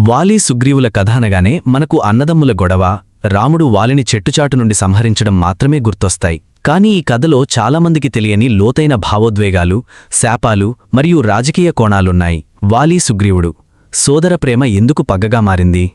వాలి సుగ్రీవుల కథ అనగానే మనకు అన్నదమ్ముల గొడవ, రాముడు వాలిని చెట్టుచాటు నుండి సంహరించడం మాత్రమే గుర్తొస్తాయి. కానీ ఈ కథలో చాలామందికి తెలియని లోతైన భావోద్వేగాలు, శాపాలు మరియు రాజకీయ కోణాలున్నాయి. వాలి సుగ్రీవుడు సోదర ప్రేమ ఎందుకు పగ్గగా మారింది?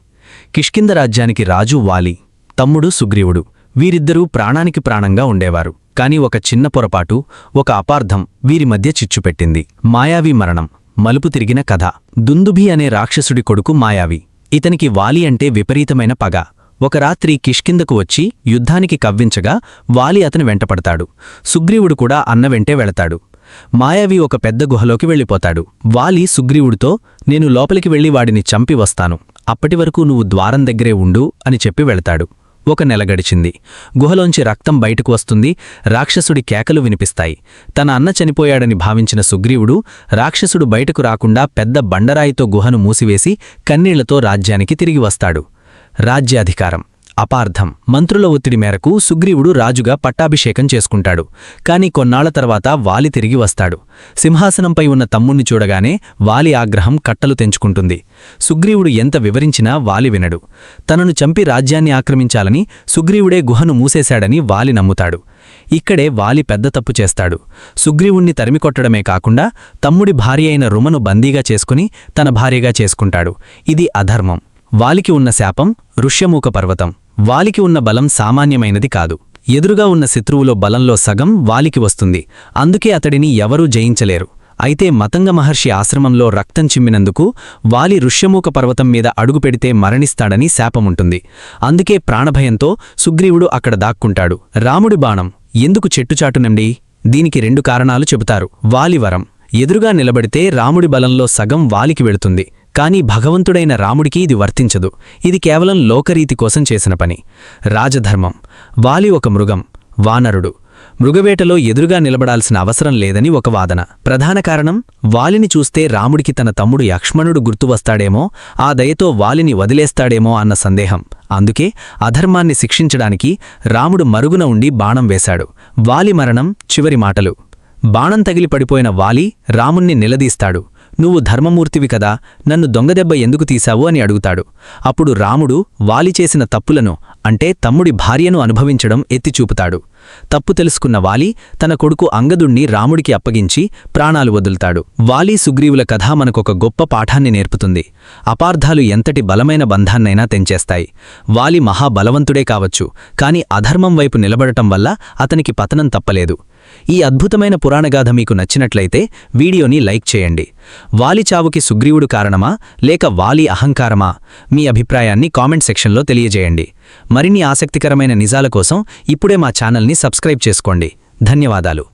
కిష్కింద రాజ్యానికి రాజు వాలి, తమ్ముడు సుగ్రీవుడు. వీరిద్దరూ ప్రాణానికి ప్రాణంగా ఉండేవారు. కాని ఒక చిన్న పొరపాటు, ఒక అపార్థం వీరి మధ్య చిచ్చుపెట్టింది. మాయావి మరణం మలుపు తిరిగిన కథ. దుందుభి అనే రాక్షసుడి కొడుకు మాయావి. ఇతనికి వాలి అంటే విపరీతమైన పగ. ఒక రాత్రి కిష్కిందకు వచ్చి యుద్ధానికి కవ్వించగా వాలి అతని వెంటపడతాడు. సుగ్రీవుడు కూడా అన్న వెంటే వెళతాడు. మాయావి ఒక పెద్ద గుహలోకి వెళ్ళిపోతాడు. వాలి సుగ్రీవుడితో, నేను లోపలికి వెళ్లి వాడిని చంపి వస్తాను, అప్పటివరకు నువ్వు ద్వారం దగ్గరే ఉండు అని చెప్పి వెళతాడు. ఒక నెల గడిచింది. గుహలోంచి రక్తం బయటకు వస్తుంది. రాక్షసుడి కేకలు వినిపిస్తాయి. తన అన్న చనిపోయాడని భావించిన సుగ్రీవుడు రాక్షసుడు బయటకు రాకుండా పెద్ద బండరాయితో గుహను మూసివేసి కన్నీళ్లతో రాజ్యానికి తిరిగి వస్తాడు. రాజ్యాధికారం అపార్థం. మంత్రుల ఒత్తిడి మేరకు సుగ్రీవుడు రాజుగా పట్టాభిషేకం చేసుకుంటాడు. కాని కొన్నాళ్ల తర్వాత వాలి తిరిగి వస్తాడు. సింహాసనంపై ఉన్న తమ్ముణ్ణి చూడగానే వాలి ఆగ్రహం కట్టలు తెంచుకుంటుంది. సుగ్రీవుడు ఎంత వివరించినా వాలి వినడు. తనను చంపి రాజ్యాన్ని ఆక్రమించాలని సుగ్రీవుడే గుహను మూసేశాడని వాలి నమ్ముతాడు. ఇక్కడే వాలి పెద్ద తప్పు చేస్తాడు. సుగ్రీవుణ్ణి తరిమికొట్టడమే కాకుండా తమ్ముడి భార్య అయిన రుమను బందీగా చేసుకుని తన భార్యగా చేసుకుంటాడు. ఇది అధర్మం. వాలికి ఉన్న శాపం ఋష్యమూక పర్వతం. వాలికి ఉన్న బలం సామాన్యమైనది కాదు. ఎదురుగా ఉన్న శత్రువులో బలంలో సగం వాలికి వస్తుంది. అందుకే అతడిని ఎవరూ జయించలేరు. అయితే మతంగ మహర్షి ఆశ్రమంలో రక్తం చిమ్మినందుకు వాలి ఋష్యమూక పర్వతం మీద అడుగుపెడితే మరణిస్తాడని శాపముంటుంది. అందుకే ప్రాణభయంతో సుగ్రీవుడు అక్కడ దాక్కుంటాడు. రాముడి బాణం ఎందుకు చెట్టుచాటునండి? దీనికి 2 కారణాలు చెబుతారు. వాలి వరం. ఎదురుగా నిలబడితే రాముడి బలంలో సగం వాలికి వెళుతుంది. కాని భగవంతుడైన రాముడికి ఇది వర్తించదు. ఇది కేవలం లోకరీతి కోసం చేసిన పని. రాజధర్మం. వాలి ఒక మృగం, వానరుడు. మృగవేటలో ఎదురుగా నిలబడాల్సిన అవసరం లేదని ఒక వాదన. ప్రధాన కారణం, వాలిని చూస్తే రాముడికి తన తమ్ముడు లక్ష్మణుడు గుర్తువస్తాడేమో, ఆ దయతో వాలిని వదిలేస్తాడేమో అన్న సందేహం. అందుకే అధర్మాన్ని శిక్షించడానికి రాముడు మరుగున ఉండి బాణం వేశాడు. వాలి మరణం చివరి మాటలు. బాణం తగిలి పడిపోయిన వాలి రాముణ్ణి నిలదీస్తాడు. నువ్వు ధర్మమూర్తివి కదా, నన్ను దొంగదెబ్బ ఎందుకు తీశావు అని అడుగుతాడు. అప్పుడు రాముడు వాలి చేసిన తప్పులను, అంటే తమ్ముడి భార్యను అనుభవించడం ఎత్తిచూపుతాడు. తప్పు తెలుసుకున్న వాలి తన కొడుకు అంగదుణ్ణి రాముడికి అప్పగించి ప్రాణాలు వదులుతాడు. వాలి సుగ్రీవుల కథ మనకొక గొప్ప పాఠాన్ని నేర్పుతుంది. అపార్థాలు ఎంతటి బలమైన బంధాన్నైనా తెంచేస్తాయి. వాలి మహాబలవంతుడే కావచ్చు, కాని అధర్మం వైపు నిలబడటం వల్ల అతనికి పతనం తప్పలేదు. ఈ అద్భుతమైన పురాణగాథ మీకు నచ్చినట్లయితే వీడియోని లైక్ చేయండి. వాలి చావుకి సుగ్రీవుడు కారణమా, లేక వాలి అహంకారమా? మీ అభిప్రాయాన్ని కామెంట్ సెక్షన్లో తెలియజేయండి. మరిన్ని ఆసక్తికరమైన నిజాల కోసం ఇప్పుడే మా ఛానల్ని సబ్స్క్రైబ్ చేసుకోండి. ధన్యవాదాలు.